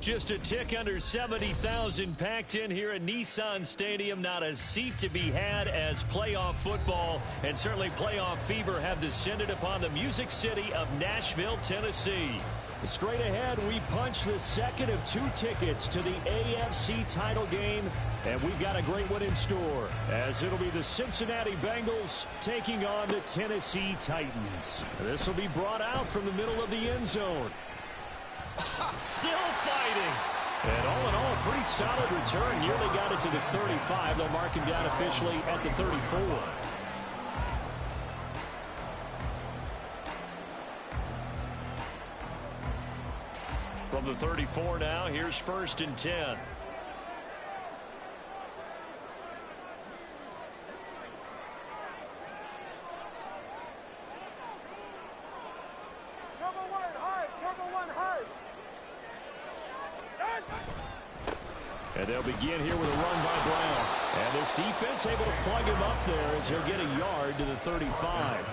Just a tick under 70,000 packed in here at Nissan Stadium. Not a seat to be had as playoff football and certainly playoff fever have descended upon the Music City of Nashville, Tennessee. Straight ahead, we punch the second of 2 tickets to the AFC title game, and we've got a great one in store, as it'll be the Cincinnati Bengals taking on the Tennessee Titans. This will be brought out from the middle of the end zone. Still fighting. And all in all, a pretty solid return. Nearly got it to the 35. They'll mark him down officially at the 34. From the 34 now, here's 1st and 10. And they'll begin here with a run by Brown. And this defense able to plug him up there as he'll get a yard to the 35.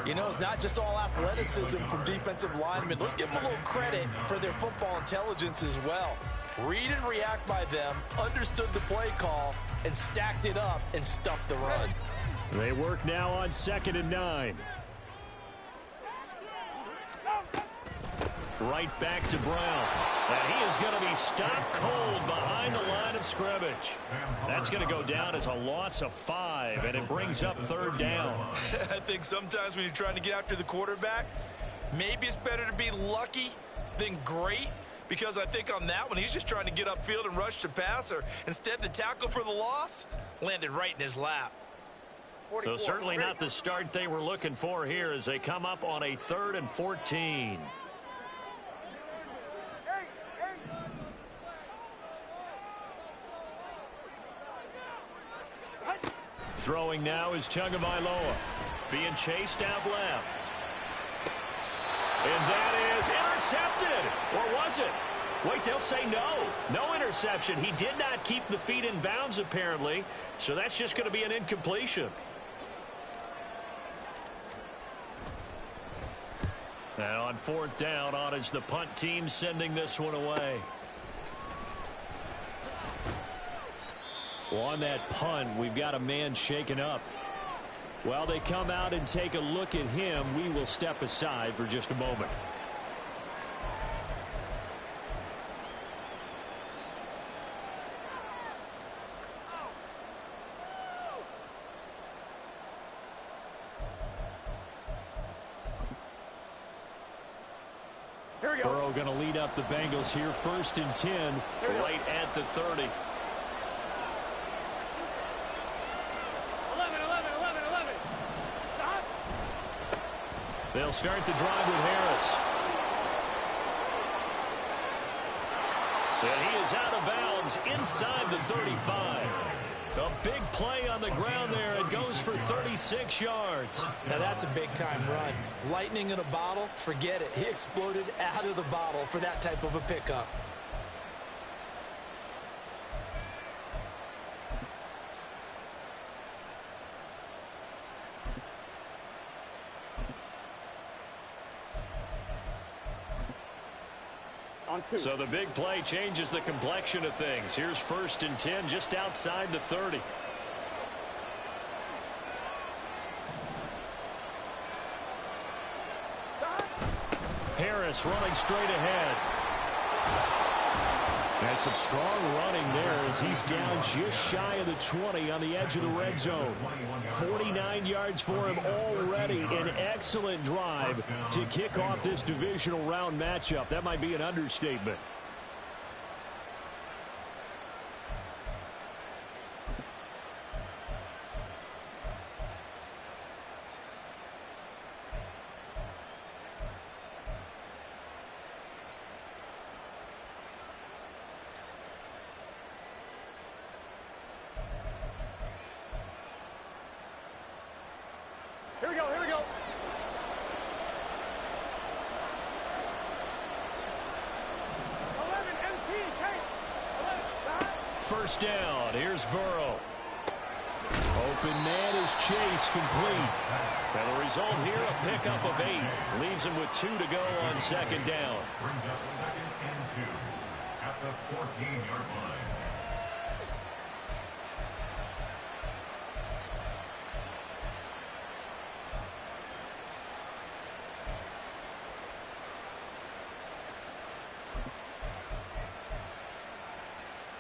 You know, it's not just all athleticism from defensive linemen. Let's give them a little credit for their football intelligence as well. Read and react by them, understood the play call, and stacked it up and stuffed the run. They work now on 2nd and 9. Right back to Brown. And he is going to be stopped cold behind the line of scrimmage. That's going to go down as a loss of 5, and it brings up 3rd down. I think sometimes when you're trying to get after the quarterback, maybe it's better to be lucky than great, because I think on that one, he's just trying to get upfield and rush the passer. Instead, the tackle for the loss landed right in his lap. So certainly not the start they were looking for here as they come up on a 3rd and 14. Throwing now is Tagovailoa. Being chased out left. And that is intercepted. Or was it? Wait, they'll say no. No interception. He did not keep the feet in bounds, apparently. So that's just going to be an incompletion. Now on 4th down, on is the punt team sending this one away. Well, on that punt, we've got a man shaken up. While they come out and take a look at him, we will step aside for just a moment. Burrow going to lead up the Bengals here, 1st and 10, right at the 30. They'll start the drive with Harris. And he is out of bounds inside the 35. A big play on the ground there. It goes for 36 yards. Now that's a big-time run. Lightning in a bottle, forget it. He exploded out of the bottle for that type of a pickup. So the big play changes the complexion of things. Here's 1st and 10 just outside the 30. Harris running straight ahead. And some strong running there as he's down just shy of the 20 on the edge of the red zone. 49 yards for him already. An excellent drive to kick off this divisional round matchup. That might be an understatement. Here we go, here we go. 11 MT, take. 11, 1st down. Here's Burrow. Open man Bengals chase complete. And the result here, a pickup of 8. Leaves him with 2 to go on second down. Brings up 2nd and 2 at the 14-yard line.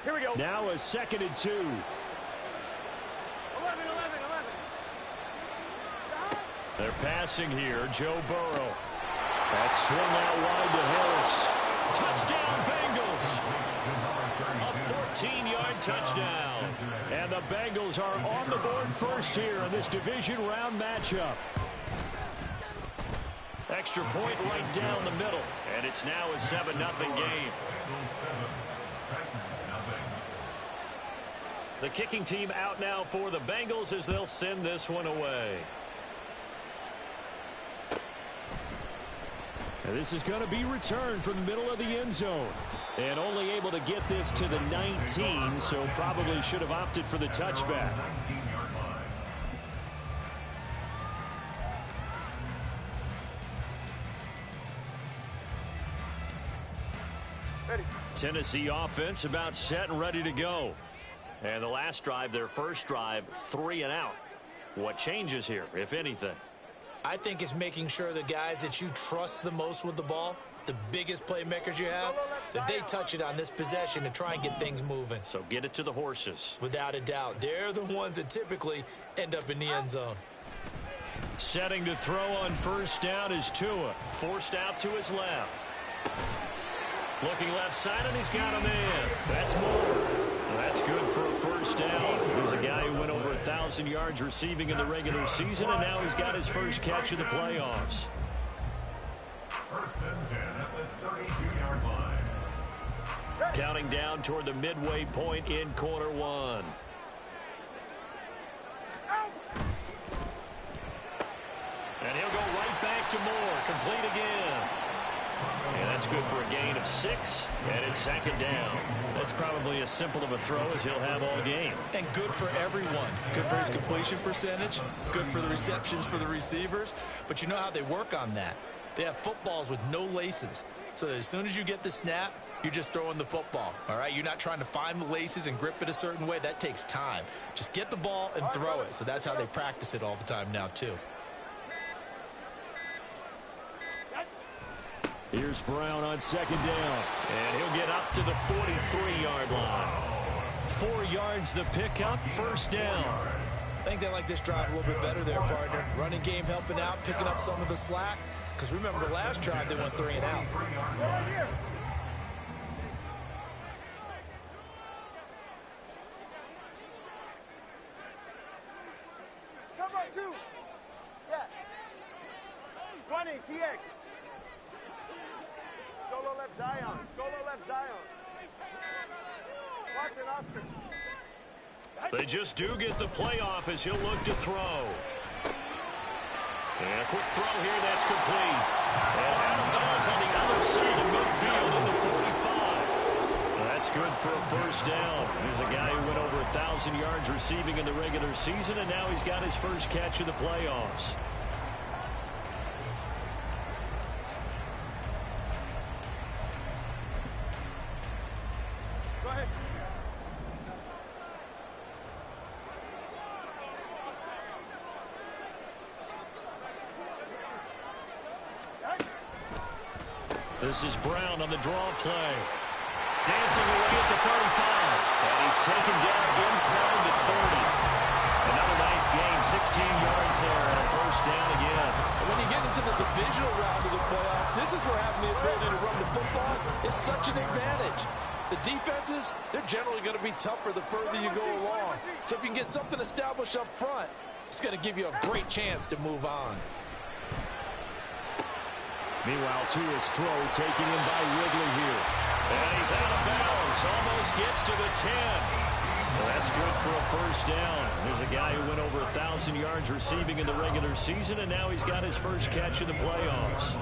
Here we go. Now a 2nd and 2. 11. They're passing here. Joe Burrow. That's swung out wide to Harris. Touchdown, Bengals. A 14-yard touchdown. And the Bengals are on the board first here in this division round matchup. Extra point right down the middle. And it's now a 7-0 game. The kicking team out now for the Bengals as they'll send this one away. And this is going to be returned from the middle of the end zone. And only able to get this to the 19, so probably should have opted for the touchback. Tennessee offense about set and ready to go. And the last drive, their first drive, 3 and out. What changes here, if anything? I think it's making sure the guys that you trust the most with the ball, the biggest playmakers you have, that they touch it on this possession to try and get things moving. So get it to the horses. Without a doubt. They're the ones that typically end up in the end zone. Setting to throw on first down is Tua. Forced out to his left. Looking left side, and he's got him in. That's more. That's good for a first down. He's a guy who went over 1,000 yards receiving in the regular season, and now he's got his first catch of the playoffs. 1st and 10 at the 32-yard line. Counting down toward the midway point in quarter 1. And he'll go right back to Moore. Complete again. And that's good for a gain of 6, and it's 2nd down. That's probably as simple of a throw as he'll have all game. And good for everyone. Good for his completion percentage. Good for the receptions for the receivers. But you know how they work on that. They have footballs with no laces. So that as soon as you get the snap, you're just throwing the football. All right? You're not trying to find the laces and grip it a certain way. That takes time. Just get the ball and throw it. So that's how they practice it all the time now, too. Here's Brown on 2nd down, and he'll get up to the 43-yard line. 4 yards the pickup, first down. I think they like this drive a little bit better there, partner. Running game helping out, picking up some of the slack. Because remember, the last drive they went 3 and out. Cover 2. Yeah. 20, TX. Solo left Zion. Solo left Zion. Watson, Oscar. They just do get the playoff as he'll look to throw. And a quick throw here, that's complete. And out of bounds on the other side of midfield at the 45. That's good for a first down. Here's a guy who went over 1,000 yards receiving in the regular season, and now he's got his first catch of the playoffs. Go ahead. This is Brown on the draw play. Dancing away at the 35. And he's taken down inside the 30. Another nice gain, 16 yards there, and a first down again. And when you get into the divisional round of the playoffs, this is where having the ability to run the football is such an advantage. The defenses, they're generally going to be tougher the further you go along. So if you can get something established up front, it's going to give you a great chance to move on. Meanwhile, Tua's throw taking him by Ridley here. And he's out of bounds. Almost gets to the 10. Well, that's good for a first down. There's a guy who went over 1,000 yards receiving in the regular season, and now he's got his first catch of the playoffs.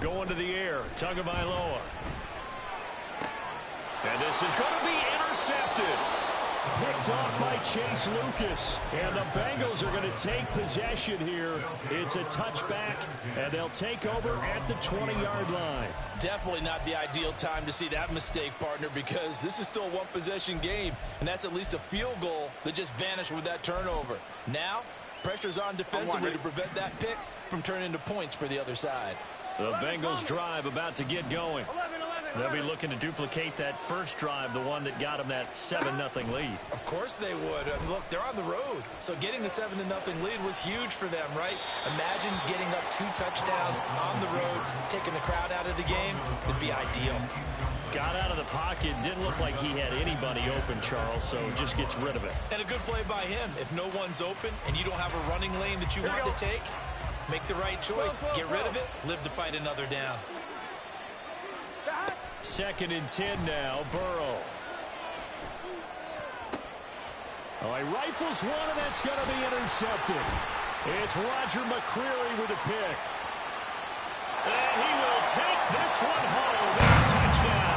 going to the air. Tagovailoa. And this is going to be intercepted. Picked off by Chase Lucas. And the Bengals are going to take possession here. It's a touchback, and they'll take over at the 20-yard line. Definitely not the ideal time to see that mistake, partner, because this is still a one-possession game, and that's at least a field goal that just vanished with that turnover. Now, pressure's on defensively to prevent that pick from turning into points for the other side. The Bengals drive about to get going. They'll be looking to duplicate that first drive, the one that got them that 7-0 lead. Of course they would. Look, they're on the road, so getting the 7-0 lead was huge for them, right? Imagine getting up 2 touchdowns on the road, taking the crowd out of the game. It'd be ideal. Got out of the pocket, didn't look like he had anybody open, Charles, so just gets rid of it. And a good play by him. If no one's open and you don't have a running lane that you want to take, make the right choice. Get rid of it. Live to fight another down. 2nd and 10 now. Burrow. Oh, he rifles one, and that's going to be intercepted. It's Roger McCreary with a pick. And he will take this one home. It's a touchdown.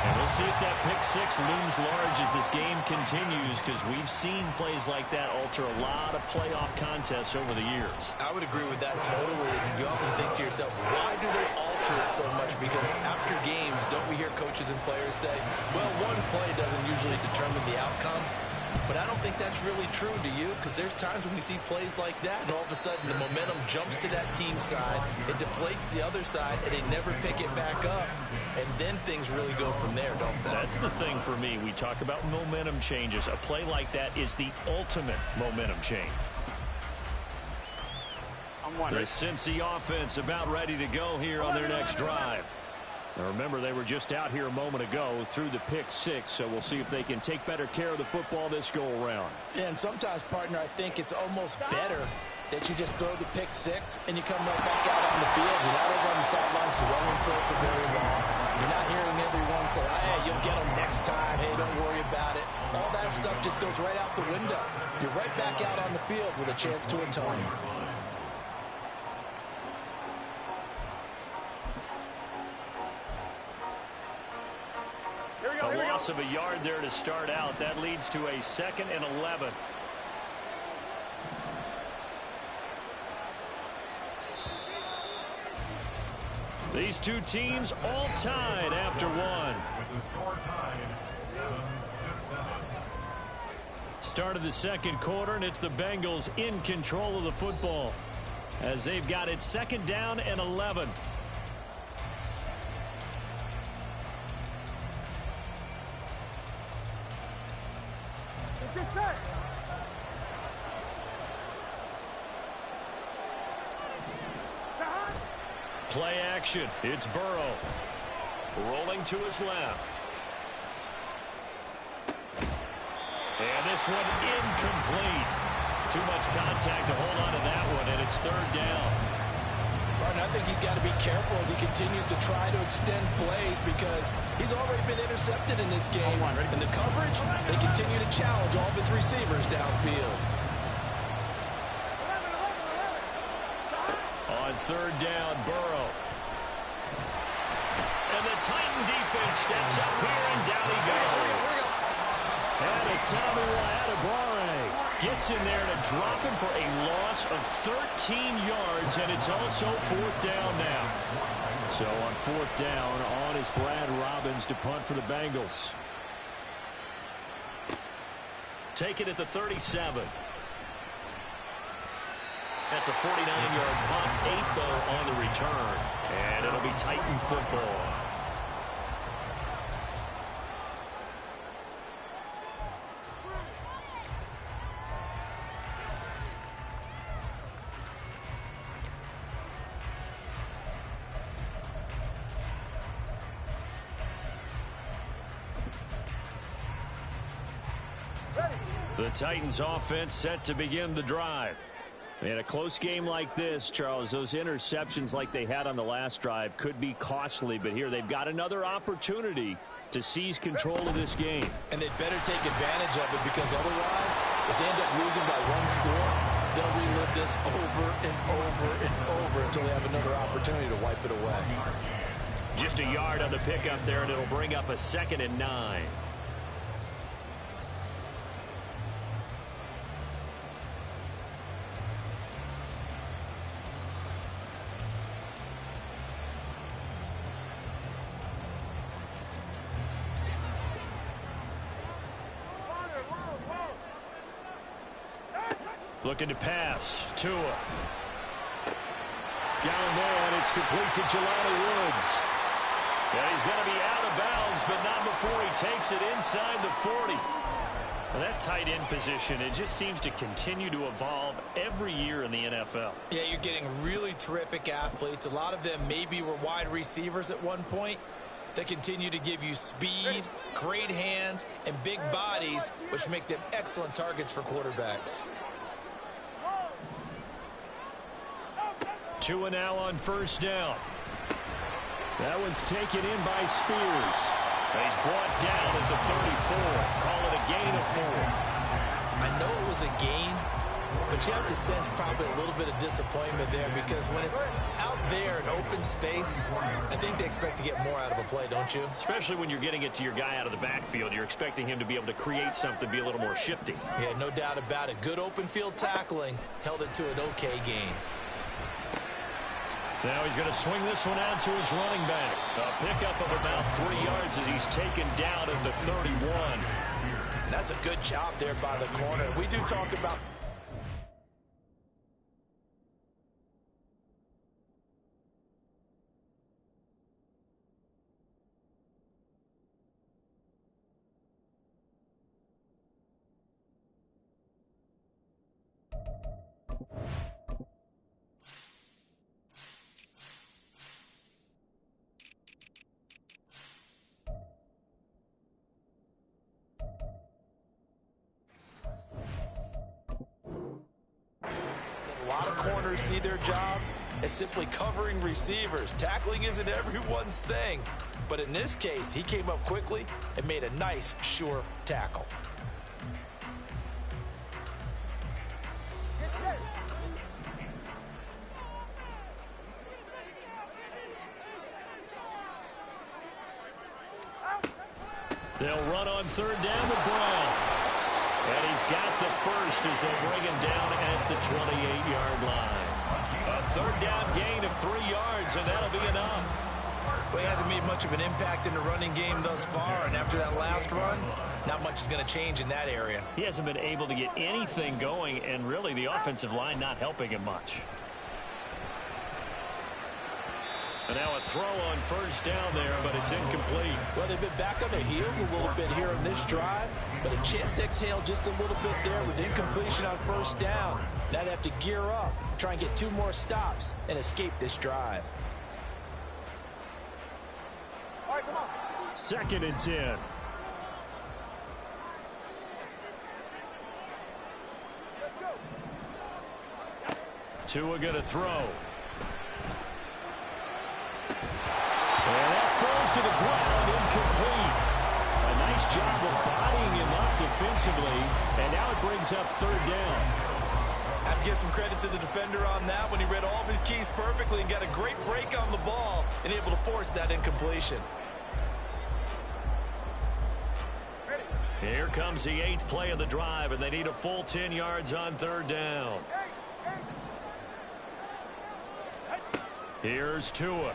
And we'll see if that pick 6 looms large as this game continues, because we've seen plays like that alter a lot of playoff contests over the years. I would agree with that totally. And you often think to yourself, why do they alter it so much? Because after games, don't we hear coaches and players say, well, one play doesn't usually determine the outcome? But I don't think that's really true, do you? Because there's times when we see plays like that, and all of a sudden the momentum jumps to that team side, it deflates the other side, and they never pick it back up. And then things really go from there, don't they? That's the thing for me. We talk about momentum changes. A play like that is the ultimate momentum change. The Cincy offense about ready to go here on their next drive. Now remember, they were just out here a moment ago through the pick 6, so we'll see if they can take better care of the football this go-around. Yeah, and sometimes, partner, I think it's almost better that you just throw the pick 6 and you come right back out on the field. You're not over on the sidelines dwelling for very long. You're not hearing everyone say, hey, you'll get them next time. Hey, don't worry about it. All that stuff just goes right out the window. You're right back out on the field with a chance to atone. A loss of a yard there to start out. That leads to a 2nd and 11. These two teams all tied after one. With the score tied 7-7. Start of the 2nd quarter, and it's the Bengals in control of the football as they've got it 2nd down and 11. Play action. It's Burrow. Rolling to his left. And this one incomplete. Too much contact to hold on to that one, and it's 3rd down. Martin, I think he's got to be careful as he continues to try to extend plays because he's already been intercepted in this game. And the coverage, they continue to challenge all of his receivers downfield. On 3rd down, Burrow. And the Titan defense steps up here, and down he goes. And it's Tommy Adebawore gets in there to drop him for a loss of 13 yards, and it's also 4th down now. So on 4th down, on is Brad Robbins to punt for the Bengals. Take it at the 37. That's a 49-yard punt, 8 though on the return. And it'll be Titan football. The Titans offense set to begin the drive. In a close game like this, Charles, those interceptions like they had on the last drive could be costly, but here they've got another opportunity to seize control of this game. And they'd better take advantage of it because otherwise, if they end up losing by 1 score, they'll relive this over and over and over until they have another opportunity to wipe it away. Just a yard on the pickup there, and it'll bring up a 2nd and 9. Looking to pass. Tua. Down there, and it's complete to Jelani Woods. Yeah, he's going to be out of bounds, but not before he takes it inside the 40. Well, that tight end position, it just seems to continue to evolve every year in the NFL. Yeah, you're getting really terrific athletes. A lot of them maybe were wide receivers at one point. They continue to give you speed, great hands, and big bodies, which make them excellent targets for quarterbacks. Tua now on 1st down. That one's taken in by Spears. He's brought down at the 34. Call it a gain of 4. I know it was a gain, but you have to sense probably a little bit of disappointment there because when it's out there in open space, I think they expect to get more out of a play, don't you? Especially when you're getting it to your guy out of the backfield. You're expecting him to be able to create something, be a little more shifty. Yeah, no doubt about it. Good open field tackling held it to an okay gain. Now he's going to swing this one out to his running back. A pickup of about 3 yards as he's taken down at the 31. That's a good job there by the corner. We do talk about... A lot of corners see their job as simply covering receivers. Tackling isn't everyone's thing. But in this case, he came up quickly and made a nice, sure tackle. They'll run on 3rd down with Brown. And he's got the first as they bring him down at the 28-yard line. A 3rd down gain of 3 yards, and that'll be enough. Well, he hasn't made much of an impact in the running game thus far, and after that last run, not much is going to change in that area. He hasn't been able to get anything going, and really the offensive line not helping him much. And now a throw on 1st down there, but it's incomplete. Well, they've been back on their heels a little bit here in this drive, but a chance to exhale just a little bit there with incompletion on 1st down. Now they have to gear up, try and get 2 more stops, and escape this drive. All right, come on. 2nd and 10. Let's go. Tua going to throw. And that falls to the ground, incomplete. A nice job of bodying him up defensively, and now it brings up 3rd down. I have to give some credit to the defender on that when he read all of his keys perfectly and got a great break on the ball and able to force that incompletion. Here comes the 8th play of the drive, and they need a full 10 yards on 3rd down. Here's Tua.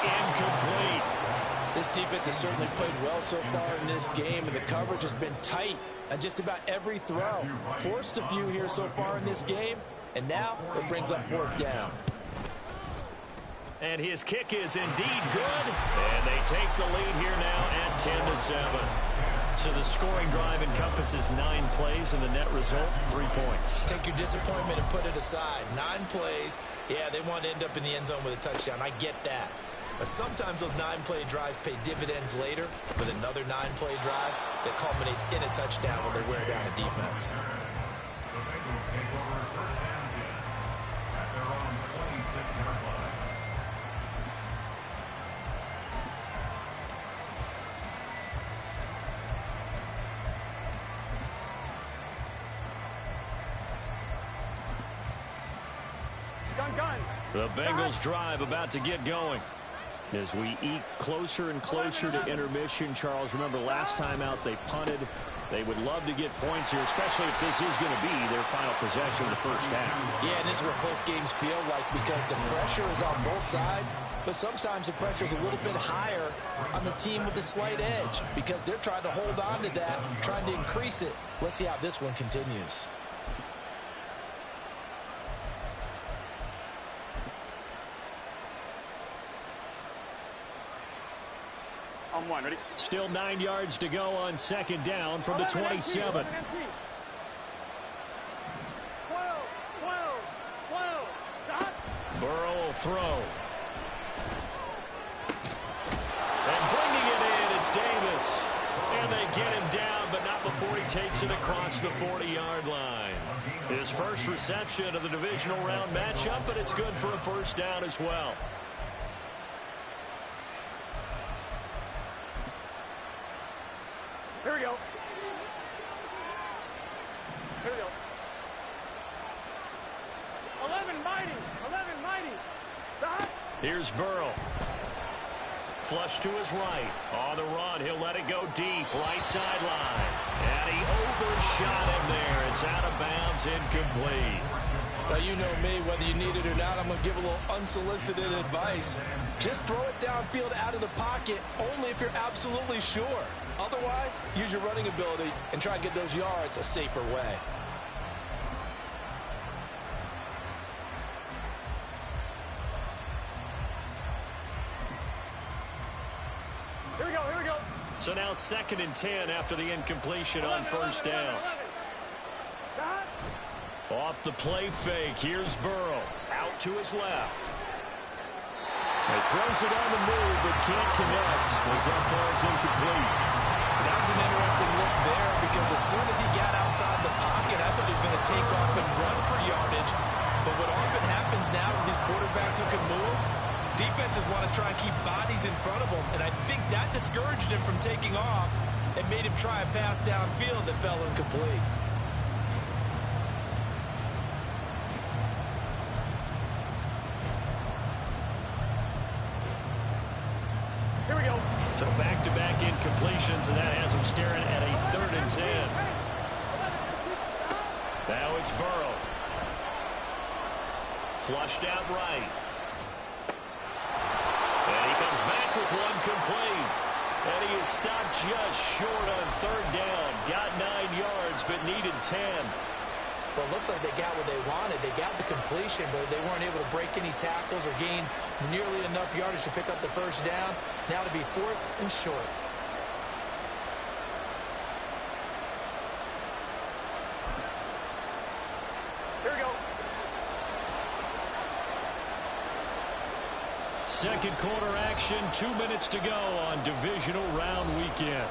Incomplete. This defense has certainly played well so far in this game, and the coverage has been tight on just about every throw. Forced a few here so far in this game, and now it brings up 4th down. And his kick is indeed good, and they take the lead here now at 10-7. So the scoring drive encompasses 9 plays, and the net result, 3 points. Take your disappointment and put it aside. 9 plays. Yeah, they want to end up in the end zone with a touchdown. I get that. But sometimes those 9-play drives pay dividends later with another 9-play drive that culminates in a touchdown when they wear down a defense. The Bengals take over 1st and 10 at their own 26-yard line. The Bengals drive about to get going. As we eke closer and closer to intermission, Charles, remember last time out they punted. They would love to get points here, especially if this is going to be their final possession of the first half. Yeah, and this is where close games feel like, because the pressure is on both sides, but sometimes the pressure is a little bit higher on the team with the slight edge because they're trying to hold on to that, trying to increase it. Let's see how this one continues. On one, ready? Still 9 yards to go on second down from the 27. 12. Burrow will throw. And bringing it in, it's Davis. And they get him down, but not before he takes it across the 40-yard line. His first reception of the divisional round matchup, but it's good for a first down as well. Here we go. 11 mighty. Stop. Here's Burrow. Flush to his right. On the run, he'll let it go deep. Right sideline. And he overshot him there. It's out of bounds, incomplete. Now, you know me, whether you need it or not, I'm going to give a little unsolicited advice. Just throw it downfield out of the pocket only if you're absolutely sure. Otherwise, use your running ability and try and get those yards a safer way. Here we go. So now 2nd and 10 after the incompletion on first down. Stop. Off the play fake, here's Burrow. Out to his left. He throws it on the move, but can't connect as that falls incomplete. That was an interesting look there because as soon as he got outside the pocket, I thought he was going to take off and run for yardage. But what often happens now with these quarterbacks who can move, defenses want to try and keep bodies in front of them. And I think that discouraged him from taking off and made him try a pass downfield that fell incomplete. Here we go. So back-to-back incompletions, and that has him staring at a 3rd and 10. Now it's Burrow. Flushed out right. And he comes back with one complete. And he is stopped just short on 3rd down. Got 9 yards, but needed 10. Well, it looks like they got what they wanted. They got the completion, but they weren't able to break any tackles or gain nearly enough yardage to pick up the first down. Now to be 4th and short. Here we go. Second quarter action, 2 minutes to go on divisional round weekend.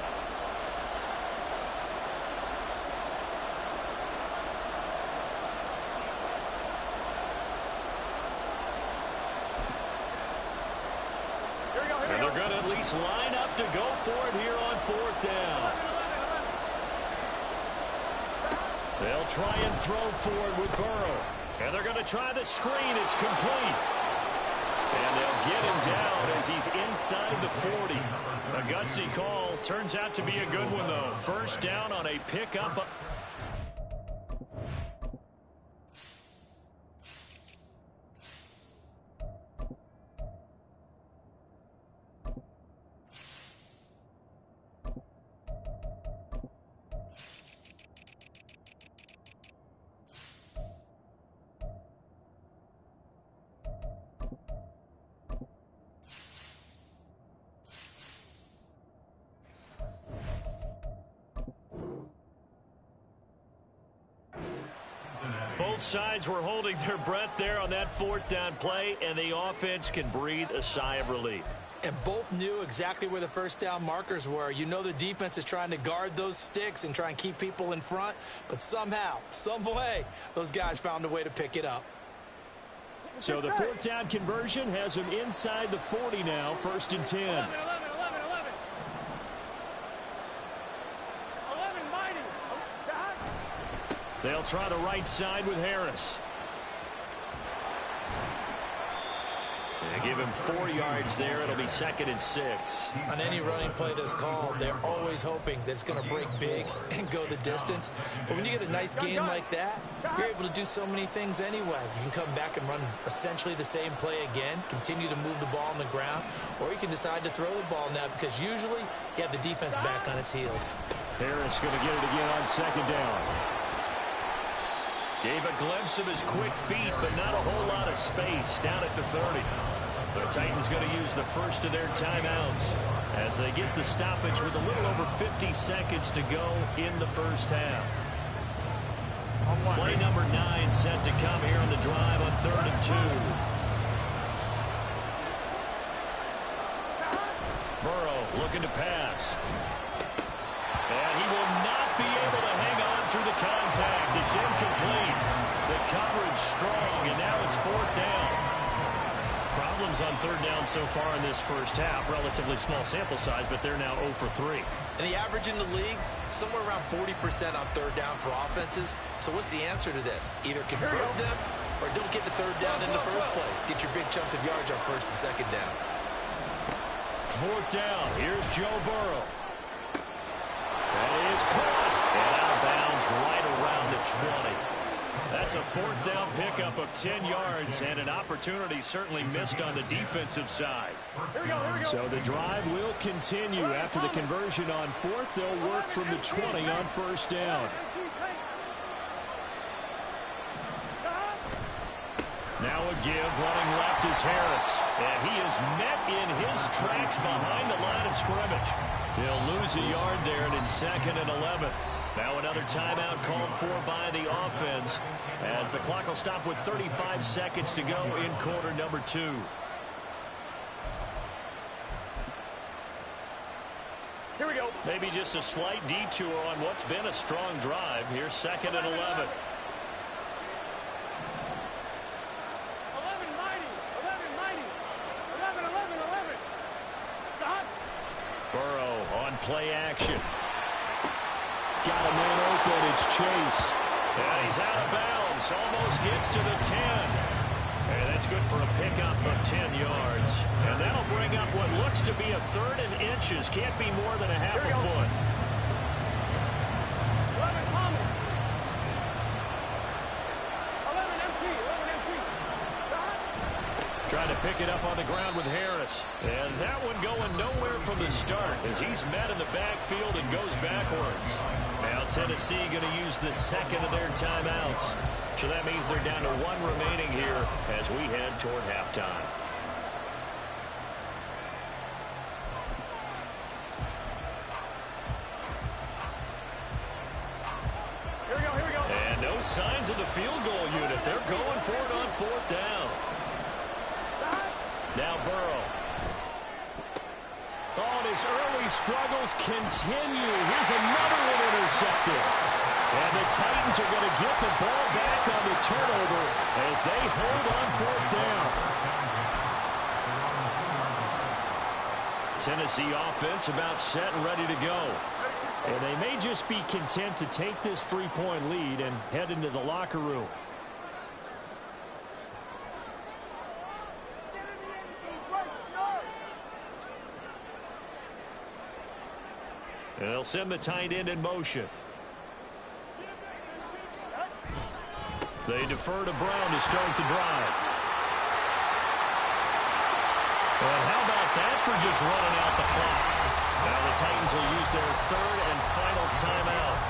And they're going to at least line up to go for it here on 4th down. They'll try and throw forward with Burrow. And they're going to try the screen. It's complete. And they'll get him down as he's inside the 40. A gutsy call. Turns out to be a good one, though. First down on a pickup. Both sides were holding their breath there on that 4th down play, and the offense can breathe a sigh of relief. And both knew exactly where the first down markers were. You know the defense is trying to guard those sticks and try and keep people in front, but somehow, some way, those guys found a way to pick it up. So the 4th down conversion has them inside the 40 now, 1st and 10. 11 mighty. Stop. They'll try the right side with Harris. give him 4 yards there. It'll be 2nd and 6. On any running play that's called, they're always hoping that it's going to break big and go the distance. But when you get a nice game like that, you're able to do so many things anyway. You can come back and run essentially the same play again, continue to move the ball on the ground, or you can decide to throw the ball now because usually you have the defense back on its heels. Harris going to get it again on 2nd down. Gave a glimpse of his quick feet, but not a whole lot of space down at the 30. The Titans going to use the first of their timeouts as they get the stoppage with a little over 50 seconds to go in the first half. Play number 9 set to come here on the drive on 3rd and 2. Burrow looking to pass. And he will not be able to hang on through the contact. It's incomplete. The coverage strong, and now it's 4th down. Problems on 3rd down so far in this first half. Relatively small sample size, but they're now 0 for 3. And the average in the league, somewhere around 40% on 3rd down for offenses. So what's the answer to this? Either convert them or don't get the 3rd down in the first place. Get your big chunks of yards on 1st and 2nd down. 4th down. Here's Joe Burrow. That is caught. And out of bounds right around the 20. That's a 4th down pickup of 10 yards and an opportunity certainly missed on the defensive side. Here we go. So the drive will continue after the conversion on 4th. They'll work from the 20 on 1st down. Now a give, running left is Harris. And he is met in his tracks behind the line of scrimmage. He'll lose a yard there, and it's 2nd and 11. Now another timeout called for by the offense as the clock will stop with 35 seconds to go in quarter number 2. Here we go. Maybe just a slight detour on what's been a strong drive. Here's 2nd and 11. 11, 11. Stop. Burrow on play action. Got a man open. It's Chase. And he's out of bounds. Almost gets to the 10. And that's good for a pickup of 10 yards. And that'll bring up what looks to be a 3rd and inches. Can't be more than a half a foot. 11 common. 11 empty. Stop. Trying to pick it up on the ground with Harris. And that one going nowhere from the start as he's met in the backfield and goes backwards. Now Tennessee going to use the 2nd of their timeouts. So that means they're down to 1 remaining here as we head toward halftime. Here we go. And no signs of the field goal unit. They're going for it on 4th down. Now Burrow. Oh, and his early struggles continue. Here's another one intercepted. And the Titans are going to get the ball back on the turnover as they hold on 4th down. Tennessee offense about set and ready to go. And they may just be content to take this 3-point lead and head into the locker room. And they'll send the tight end in motion. They defer to Brown to start the drive. And how about that for just running out the clock? Now the Titans will use their 3rd and final timeout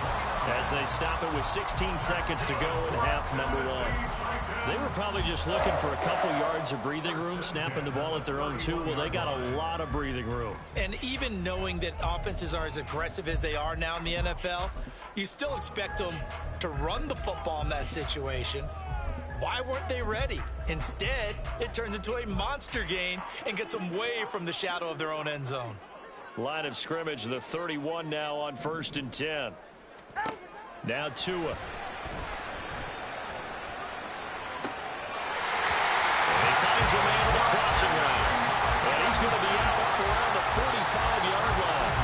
as they stop it with 16 seconds to go in half number 1. They were probably just looking for a couple yards of breathing room, snapping the ball at their own 2. Well, they got a lot of breathing room. And even knowing that offenses are as aggressive as they are now in the NFL, you still expect them to run the football in that situation. Why weren't they ready? Instead, it turns into a monster gain and gets them way from the shadow of their own end zone. Line of scrimmage, the 31 now on 1st and 10. Now Tua. And he finds a man in the crossing route. And he's going to be out up around the 45-yard line.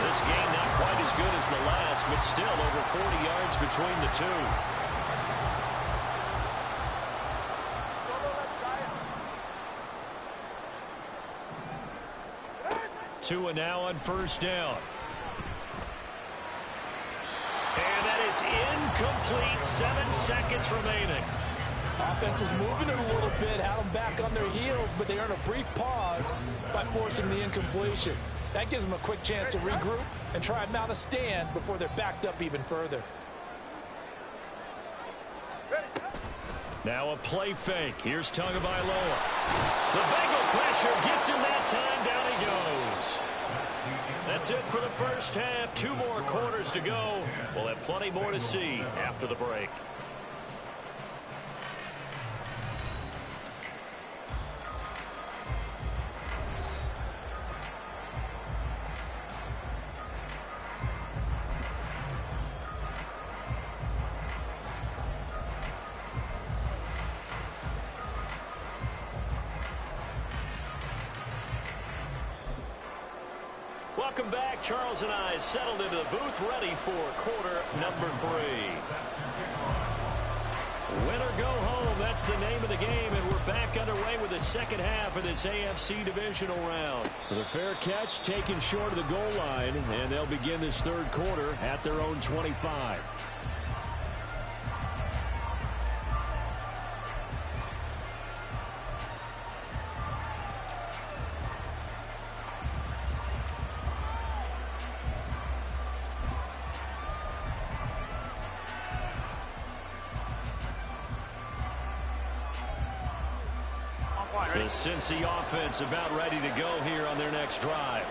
This game not quite as good as the last, but still over 40 yards between the two. Tua now on first down. And that is incomplete. 7 seconds remaining. Offense was moving it a little bit, had them back on their heels, but they earned a brief pause by forcing the incompletion. That gives them a quick chance to regroup and try and mount a stand before they're backed up even further. Now a play fake. Here's Tagovailoa. The Bengal pressure gets him that time. Down he goes. That's it for the first half. 2 more quarters to go. We'll have plenty more to see after the break. Welcome back. Charles and I settled into the booth, ready for quarter number 3. Win or go home, that's the name of the game, and we're back underway with the second half of this AFC divisional round. With a fair catch taken short of the goal line, and they'll begin this third quarter at their own 25. The Cincy offense about ready to go here on their next drive.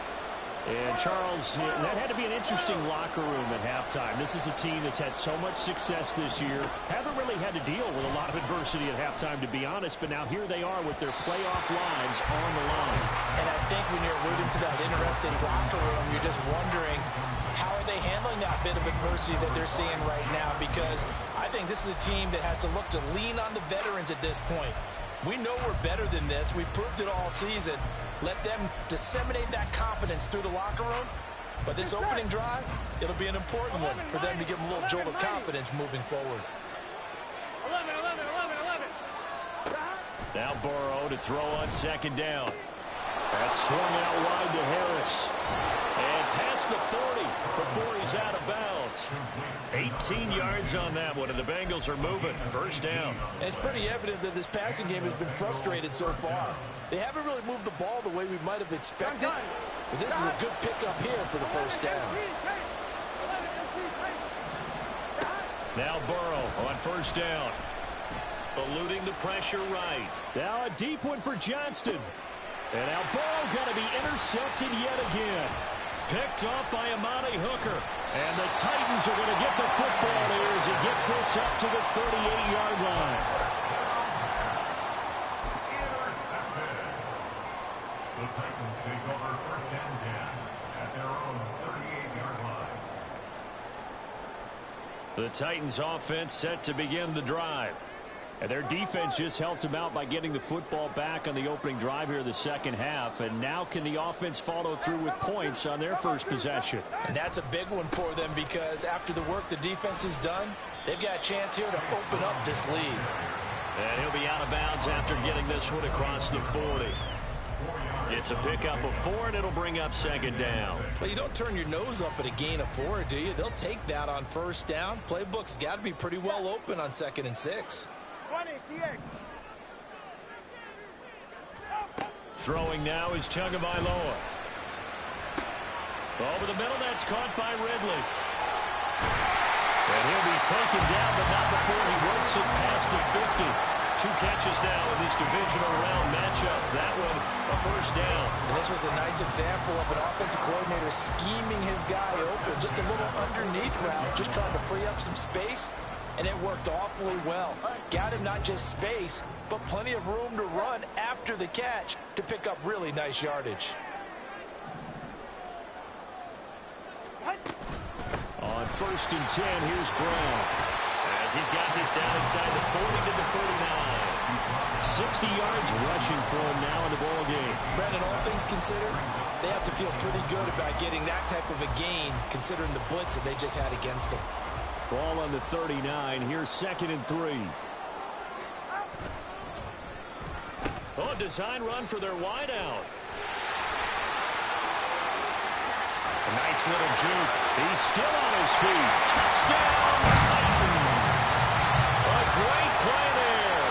And Charles, that had to be an interesting locker room at halftime. This is a team that's had so much success this year. Haven't really had to deal with a lot of adversity at halftime, to be honest. But now here they are with their playoff lives on the line. And I think when you're alluding to that interesting locker room, you're just wondering, how are they handling that bit of adversity that they're seeing right now? Because I think this is a team that has to look to lean on the veterans at this point. We know we're better than this. We've proved it all season. Let them disseminate that confidence through the locker room. But this opening drive, it'll be an important one for them to give them a little jolt of confidence moving forward. 11, 11, 11, 11. Now Burrow to throw on second down. That's swung out wide to Harris. And past the 40 before he's out of bounds. 18 yards on that one, and the Bengals are moving. First down. And it's pretty evident that this passing game has been frustrated so far. They haven't really moved the ball the way we might have expected. But this is a good pickup here for the first down. Now Burrow on first down. Eluding the pressure right. Now a deep one for Johnston. And now Burrow going to be intercepted yet again. Picked off by Amani Hooker. And the Titans are going to get the football here as he gets this up to the 38-yard line. Intercepted. The Titans take over first and 10 at their own 38-yard line. The Titans offense set to begin the drive. And their defense just helped them out by getting the football back on the opening drive here in the second half. And now can the offense follow through with points on their first possession? And that's a big one for them because after the work the defense has done, they've got a chance here to open up this lead. And he'll be out of bounds after getting this one across the 40. It's a pickup of 4, and it'll bring up second down. Well, you don't turn your nose up at a gain of 4, do you? They'll take that on first down. Playbook's got to be pretty well open on 2nd and 6. Throwing now is Tagovailoa. Over the middle, that's caught by Ridley. And he'll be taken down, but not before he works it past the 50. 2 catches now in this divisional round matchup. That one, a first down. And this was a nice example of an offensive coordinator scheming his guy open. Just a little underneath route, just trying to free up some space. And it worked awfully well. Got him not just space, but plenty of room to run after the catch to pick up really nice yardage. On first and 10, here's Brown. As he's got this down inside the 40 to the 49. 60 yards rushing for him now in the ball game. Brandon, all things considered, they have to feel pretty good about getting that type of a gain considering the blitz that they just had against them. Ball on the 39. Here's 2nd and 3. Oh, design run for their wideout. A nice little juke. He's still on his feet. Touchdown, Titans. A great play there.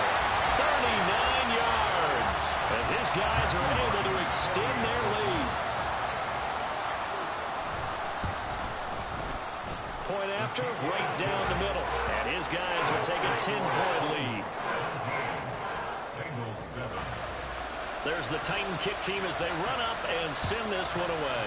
39 yards as his guys are able to extend their lead. Point after, right down the middle. And his guys will take a 10-point lead. There's the Titan kick team as they run up and send this one away.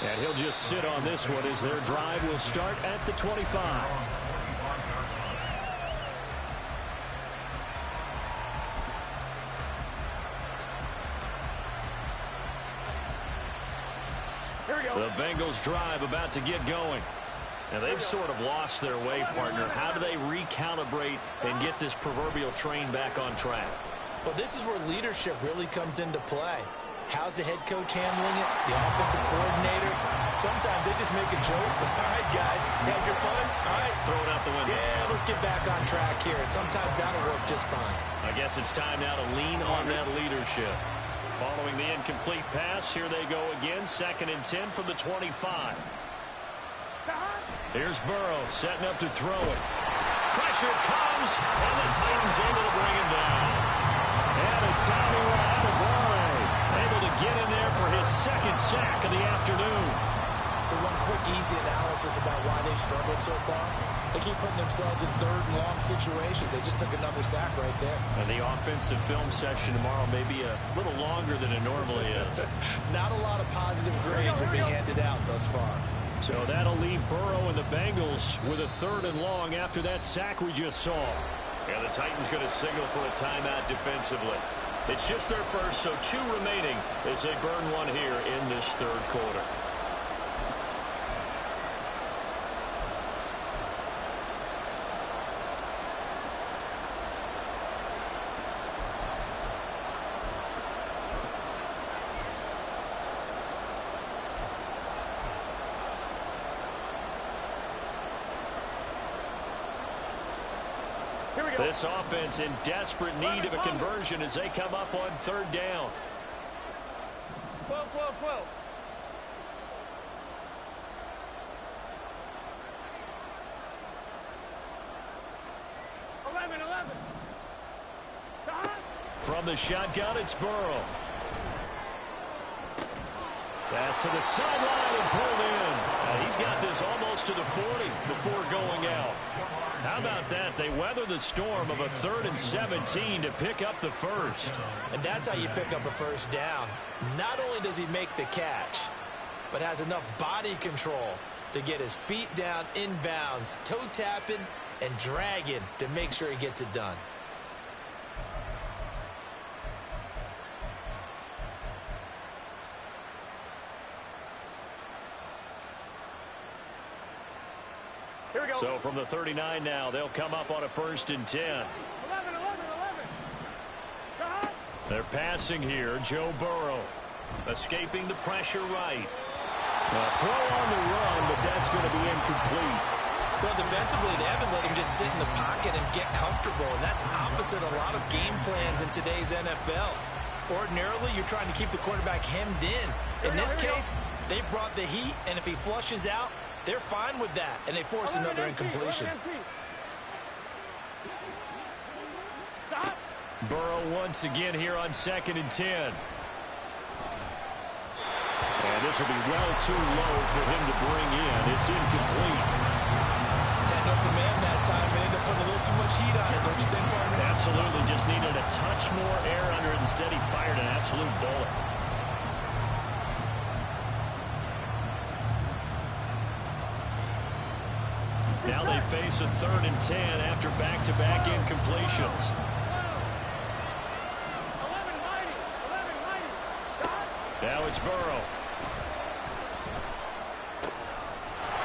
And he'll just sit on this one as their drive will start at the 25. The Bengals drive about to get going. Now, they've sort of lost their way, partner. How do they recalibrate and get this proverbial train back on track? Well, this is where leadership really comes into play. How's the head coach handling it? The offensive coordinator? Sometimes they just make a joke. All right, guys, you had your fun? All right. Throw it out the window. Yeah, let's get back on track here. And sometimes that'll work just fine. I guess it's time now to lean on that leadership. Following the incomplete pass, here they go again. 2nd and 10 from the 25. Here's Burrow setting up to throw it. Pressure comes, and the Titans able to bring him down. And a Tommy Attaboy able to get in there for his 2nd sack of the afternoon. So one quick, easy analysis about why they've struggled so far. They keep putting themselves in 3rd and long situations. They just took another sack right there. And the offensive film session tomorrow may be a little longer than it normally is. Not a lot of positive grades will be handed out thus far. So that'll leave Burrow and the Bengals with a 3rd and long after that sack we just saw. And the Titans going to signal for a timeout defensively. It's just their first, so 2 remaining as they burn one here in this 3rd quarter. This offense in desperate need of a conversion as they come up on 3rd down. 12, 12, 12. 11, 11. From the shotgun, it's Burrow. Pass to the sideline and pulled in. He's got this almost to the 40 before going out. How about that? They weather the storm of a 3rd and 17 to pick up the 1st. And that's how you pick up a 1st down. Not only does he make the catch, but has enough body control to get his feet down inbounds, toe tapping and dragging to make sure he gets it done. So from the 39 now, they'll come up on a 1st and 10. 11, 11, 11. They're passing here. Joe Burrow escaping the pressure right. A throw on the run, but that's going to be incomplete. Well, defensively, they haven't let him just sit in the pocket and get comfortable, and that's opposite a lot of game plans in today's NFL. Ordinarily, you're trying to keep the quarterback hemmed in. In this case, they brought the heat, and if he flushes out, they're fine with that, and they force another incompletion. Burrow once again here on 2nd and 10. And this will be well too low for him to bring in. It's incomplete. Had no command that time and ended up putting a little too much heat on it, don't you think, partner? Absolutely. Just needed a touch more air under it. Instead, he fired an absolute bullet. Now they face a 3rd and 10 after back-to-back incompletions. 11, 90. Now it's Burrow.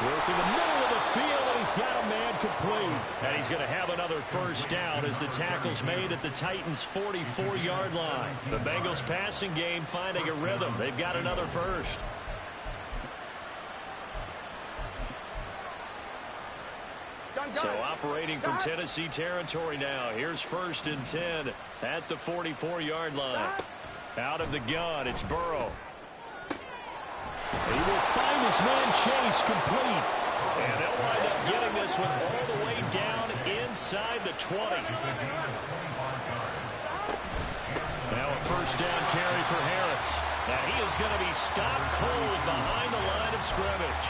Working the middle of the field, and he's got a man complete. And he's going to have another 1st down as the tackle's made at the Titans' 44-yard line. The Bengals passing game finding a rhythm. They've got another 1st. So operating from Tennessee territory now. Here's 1st and 10 at the 44-yard line. Out of the gun, it's Burrow. He will find his man Chase complete. And they'll wind up getting this one all the way down inside the 20. Now a first down carry for Harris. Now he is going to be stopped cold behind the line of scrimmage.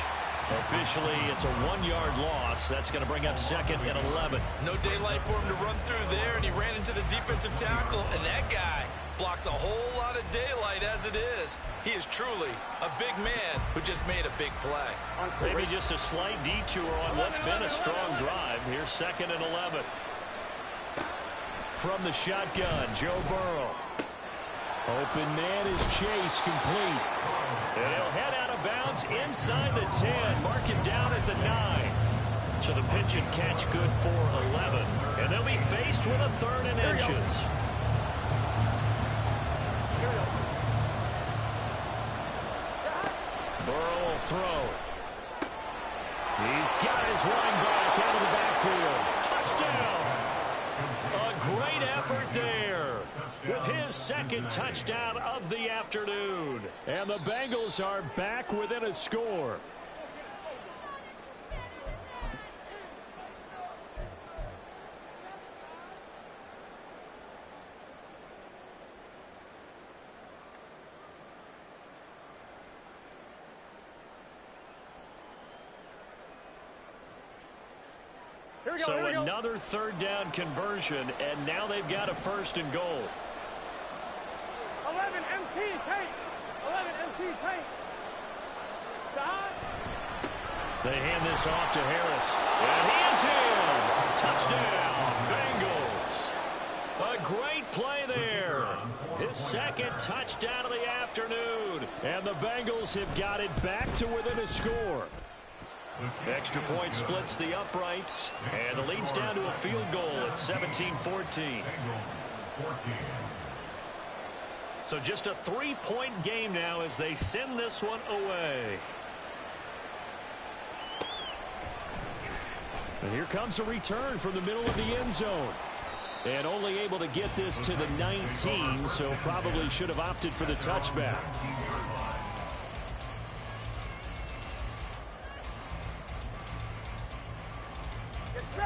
Officially, it's a 1-yard loss. That's going to bring up 2nd and 11. No daylight for him to run through there, and he ran into the defensive tackle, and that guy blocks a whole lot of daylight as it is. He is truly a big man who just made a big play. Maybe just a slight detour on what's been a strong drive. Here's 2nd and 11. From the shotgun, Joe Burrow. Open man is Chase, complete. And he'll head out of bounds inside the 10. Mark it down at the 9. So the pitch and catch good for 11. And they'll be faced with a 3rd and inches. Burrow will throw. He's got his running back out of the backfield. Touchdown! A great effort there with his 2nd touchdown of the afternoon. And the Bengals are back within a score. So another 3rd down conversion, and now they've got a 1st and goal. 11 MT paint. 11 MT paint. Stop. They hand this off to Harris. And he is in. Touchdown, Bengals. A great play there. His 2nd touchdown of the afternoon. And the Bengals have got it back to within a score. Extra point splits the uprights, and the lead's down to a field goal at 17-14. So just a 3-point game now as they send this one away. And here comes a return from the middle of the end zone. And only able to get this to the 19, so probably should have opted for the touchback.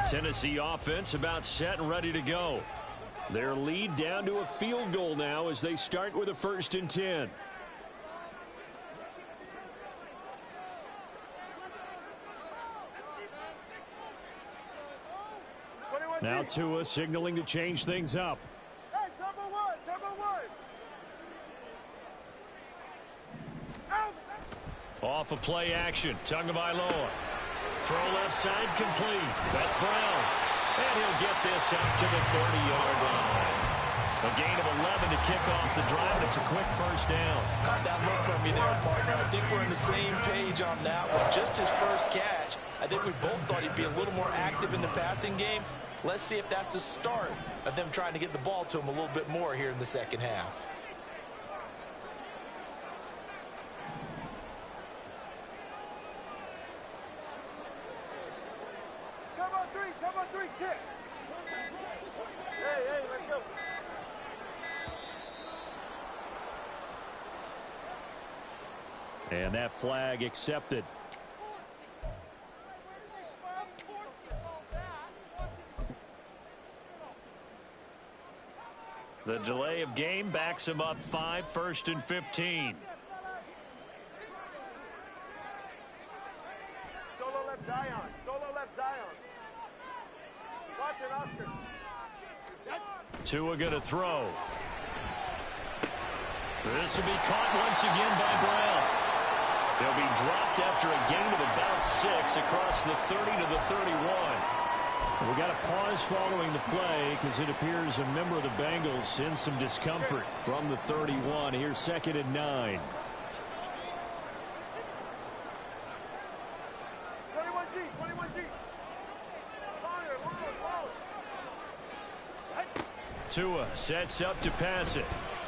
Tennessee offense about set and ready to go. Their lead down to a field goal now as they start with a 1st and 10. Now Tua signaling to change things up. Hey, turbo one, turbo one. Off of play action, Tagovailoa. Throw left side complete. That's Brown. And he'll get this up to the 30-yard line. A gain of 11 to kick off the drive. It's a quick 1st down. Caught that look from me there, partner. I think we're on the same page on that one. Just his first catch. I think we both thought he'd be a little more active in the passing game. Let's see if that's the start of them trying to get the ball to him a little bit more here in the 2nd half. Turbo three, kick. Hey, let's go. And that flag accepted. The delay of game backs him up 5, 1st and 15. Solo left Zion. Solo left Zion. Watch it, Oscar. Tua going to throw. This will be caught once again by Brown. They'll be dropped after a gain of about 6 across the 30 to the 31. We got a pause following the play because it appears a member of the Bengals in some discomfort from the 31. Here's 2nd and 9. 21G. Tua sets up to pass it.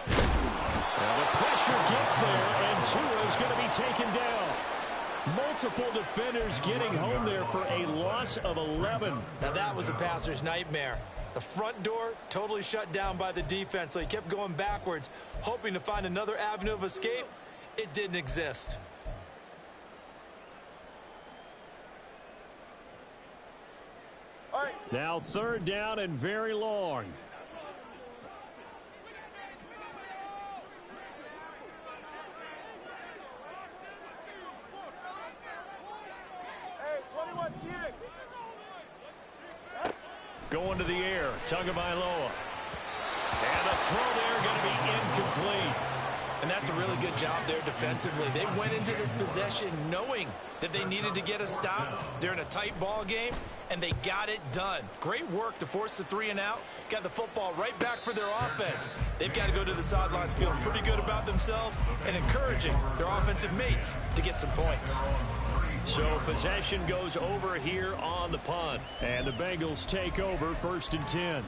Well, the pressure gets there, and Tua is going to be taken down. Multiple defenders getting home there for a loss of 11. Now that was a passer's nightmare. The front door totally shut down by the defense, so he kept going backwards, hoping to find another avenue of escape. It didn't exist. All right. Now 3rd down and very long. Hey, 21 TX. Going to the air, Tagovailoa. And the throw there going to be incomplete. And that's a really good job there defensively. They went into this possession knowing that they needed to get a stop. They're in a tight ball game, and they got it done. Great work to force the 3 and out. Got the football right back for their offense. They've got to go to the sidelines feeling pretty good about themselves and encouraging their offensive mates to get some points. So possession goes over here on the punt. And the Bengals take over 1st and 10.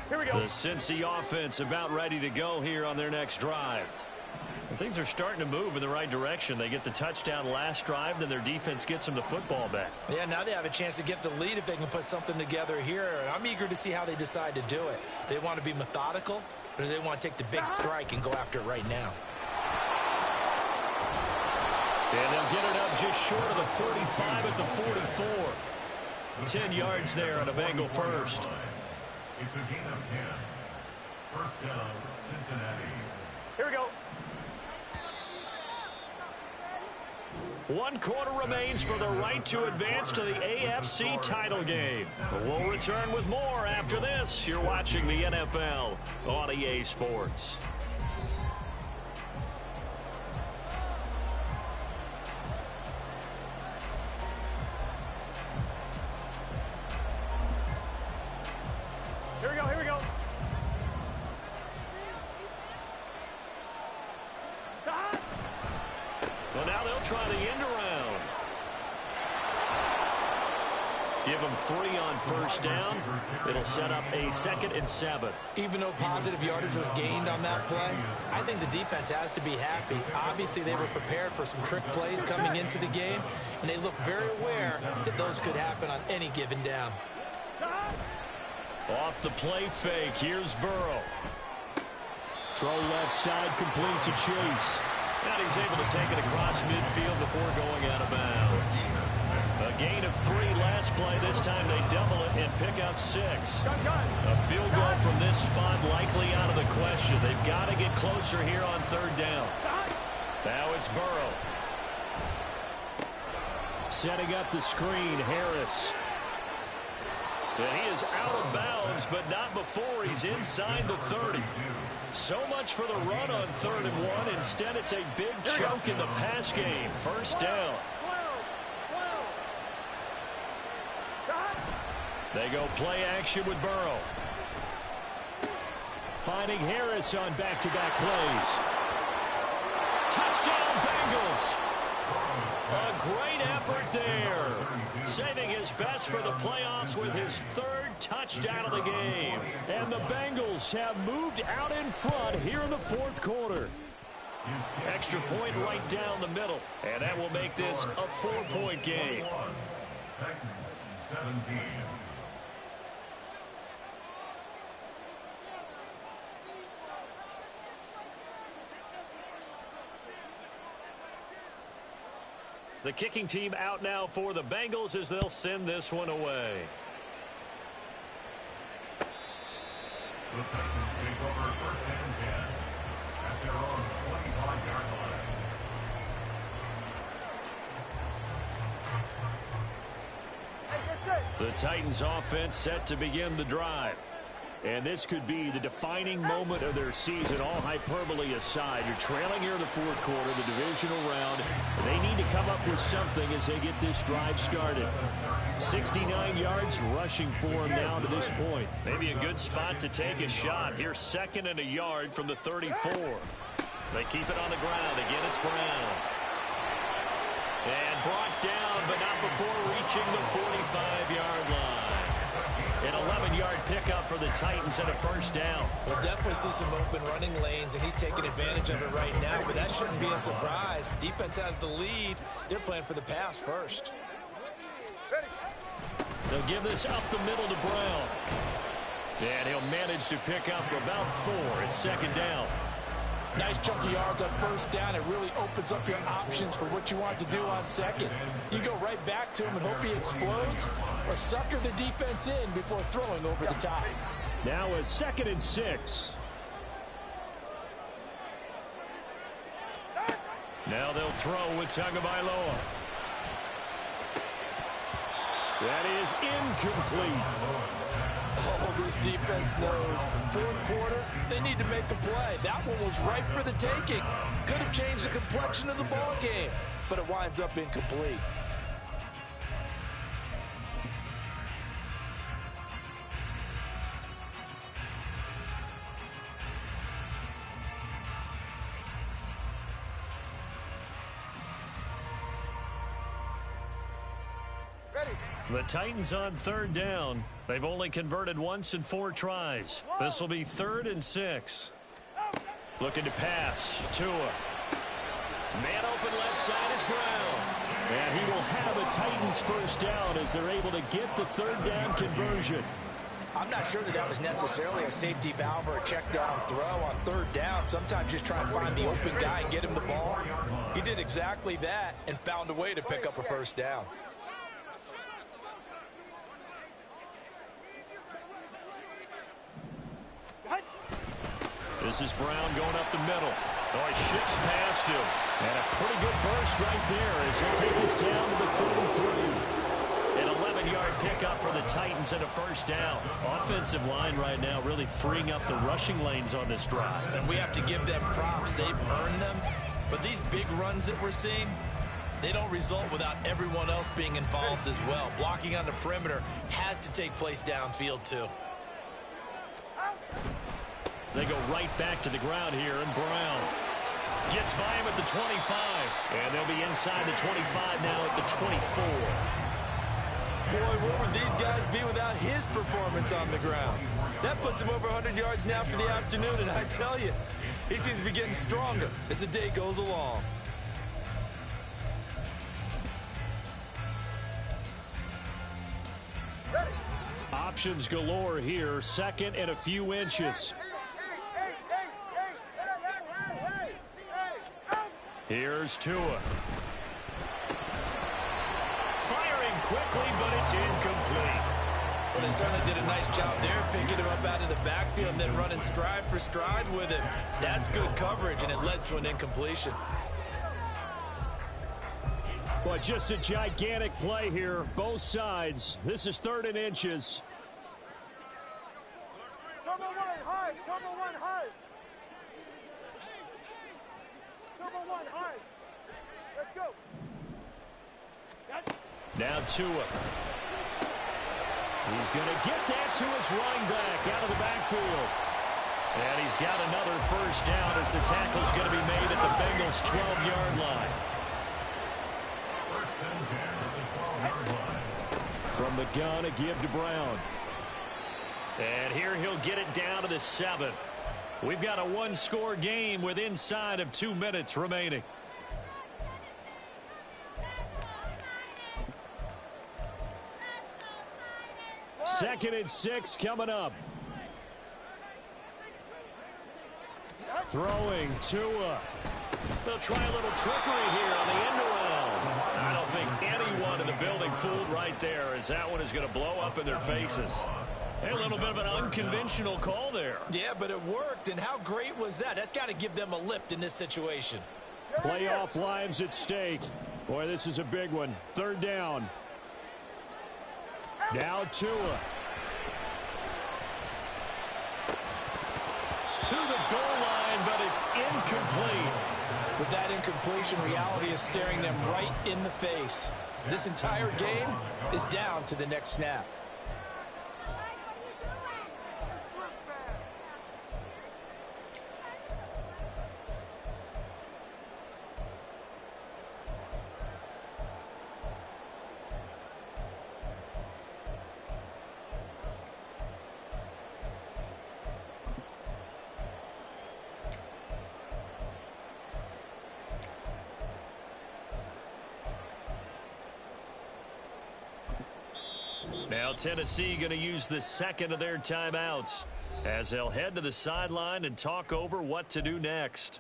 Here we go. The Cincy offense about ready to go here on their next drive. And things are starting to move in the right direction. They get the touchdown last drive, then their defense gets them the football back. Yeah, now they have a chance to get the lead if they can put something together here. And I'm eager to see how they decide to do it. Do they want to be methodical, or do they want to take the big strike and go after it right now? And they'll get it up just short of the 45 at the 44. 10 yards there on a Bengal first. It's a gain of 10. 1st down, Cincinnati. Here we go. 1 quarter remains for the right to advance to the AFC title game. We'll return with more after this. You're watching the NFL on EA Sports. Here we go. Here we go. Well, now they'll try the end around. Give them 3 on 1st down. It'll set up a 2nd and 7. Even though positive yardage was gained on that play, I think the defense has to be happy. Obviously, they were prepared for some trick plays coming into the game, and they looked very aware that those could happen on any given down. Off the play fake, here's Burrow. Throw left side, complete to Chase. And he's able to take it across midfield before going out of bounds. A gain of 3 last play. This time they double it and pick up 6. A field goal from this spot likely out of the question. They've got to get closer here on 3rd down. Now it's Burrow. Setting up the screen, Harris. And he is out of bounds, but not before he's inside the 30. So much for the run on 3rd and 1. Instead, it's a big chunk in the pass game. 1st down. They go play action with Burrow. Finding Harris on back-to-back plays. Touchdown, Bengals. A great effort there. Saving his best for the playoffs with his 3rd touchdown of the game. And the Bengals have moved out in front here in the 4th quarter. Extra point right down the middle. And that will make this a 4-point game. Titans 17. The kicking team out now for the Bengals as they'll send this one away. The Titans take over 1st and 10 at their own 25-yard line. The Titans offense set to begin the drive. And this could be the defining moment of their season, all hyperbole aside. You're trailing here in the 4th quarter, the divisional round. They need to come up with something as they get this drive started. 69 yards rushing for them now to this point. Maybe a good spot to take a shot. Here's 2nd and a yard from the 34. They keep it on the ground. Again, it's Brown. And brought down, but not before reaching the 45-yard line. An 11-yard pickup for the Titans and a first down. We'll definitely see some open running lanes, and he's taking advantage of it right now, but that shouldn't be a surprise. Defense has the lead. They're playing for the pass first. They'll give this up the middle to Brown. And he'll manage to pick up about 4. It's second down. Nice chunky yards on first down. It really opens up your options for what you want to do on second. You go right back to him and hope he explodes, or sucker the defense in before throwing over the top. Now a 2nd and 6. Now they'll throw with Tagovailoa. That is incomplete. Oh, this defense knows. Fourth quarter, they need to make a play. That one was ripe for the taking. Could have changed the complexion of the ball game, but it winds up incomplete. The Titans on 3rd down. They've only converted once in 4 tries. This will be 3rd and 6. Looking to pass. Tua. Man open left side is Brown. And he will have a Titans first down as they're able to get the 3rd down conversion. I'm not sure that was necessarily a safety valve or a check down throw on 3rd down. Sometimes just try and find the open guy and get him the ball. He did exactly that and found a way to pick up a first down. This is Brown going up the middle. Oh, he shifts past him. And a pretty good burst right there as he'll take this down to the 33. An 11-yard pickup for the Titans and a first down. Offensive line right now really freeing up the rushing lanes on this drive. And we have to give them props. They've earned them. But these big runs that we're seeing, they don't result without everyone else being involved as well. Blocking on the perimeter has to take place downfield too. They go right back to the ground here, and Brown gets by him at the 25. And they'll be inside the 25 now at the 24. Boy, where would these guys be without his performance on the ground? That puts him over 100 yards now for the afternoon, and I tell you, he seems to be getting stronger as the day goes along. Options galore here, 2nd and a few inches. Here's Tua. Firing quickly, but it's incomplete. Well, they certainly did a nice job there, picking him up out of the backfield and then running stride for stride with him. That's good coverage, and it led to an incompletion. But just a gigantic play here, both sides. This is 3rd and inches. Turbo 1 high, Turbo 1 high. Turbo 1 high. Let's go. Now Tua. He's going to get that to his running back out of the backfield. And he's got another first down as the tackle's going to be made at the Bengals' 12-yard line. From the gun, a give to Brown. And here he'll get it down to the 7. We've got a 1-score game with inside of 2 minutes remaining. Second and 6 coming up. Throwing Tua. They'll try a little trickery here on the end around. I don't think anyone in the building fooled right there, as that one is going to blow up in their faces. Hey, a little bit of an unconventional call there. Yeah, but it worked, and how great was that? That's got to give them a lift in this situation. Playoff lives at stake. Boy, this is a big one. 3rd down. Now Tua. To the goal line, but it's incomplete. With that incompletion, reality is staring them right in the face. This entire game is down to the next snap. Now Tennessee going to use the second of their timeouts as they'll head to the sideline and talk over what to do next.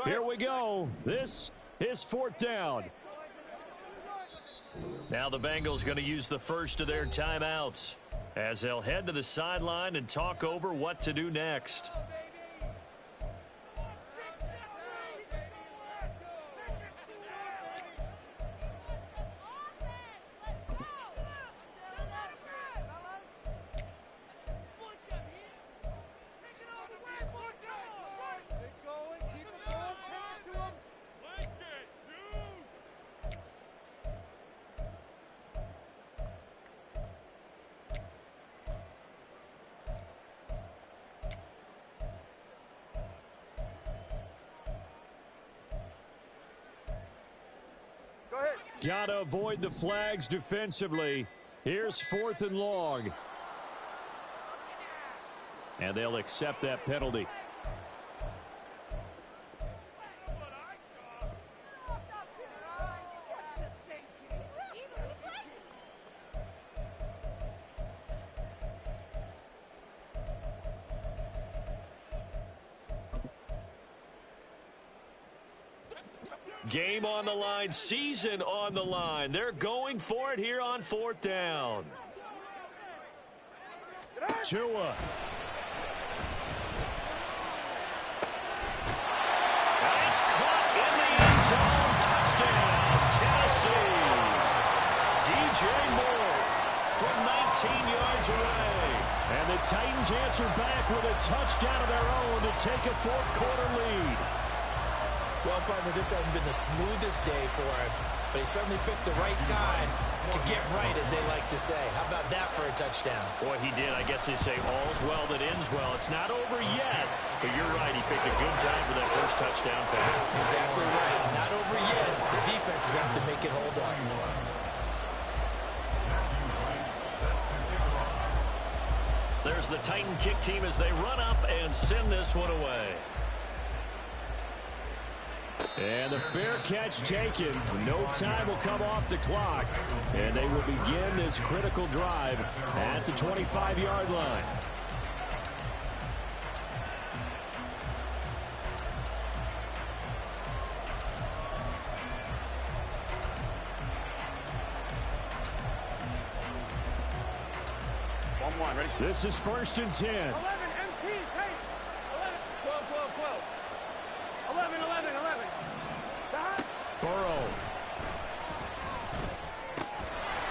Here we go. This is fourth down. Now the Bengals going to use the first of their timeouts as they'll head to the sideline and talk over what to do next. Gotta avoid the flags defensively. Here's 4th and long. And they'll accept that penalty. Game on the line, season on the line. They're going for it here on 4th down. Tua. And it's caught in the end zone. Touchdown, Tennessee. DJ Moore from 19 yards away. And the Titans answer back with a touchdown of their own to take a fourth quarter lead. Well, partner, this hasn't been the smoothest day for him, but he certainly picked the right time to get right, as they like to say. How about that for a touchdown? Boy, he did. I guess they say all's well that ends well. It's not over yet, but you're right. He picked a good time for that first touchdown pass. Exactly right. Not over yet. The defense is going to have to make it hold on. There's the Titan kick team as they run up and send this one away. And the fair catch taken. No time will come off the clock. And they will begin this critical drive at the 25-yard line. Ready? This is 1st and 10. 11, MT, hey! 11, 12, 12, 12. 11, 11, 11. Burrow.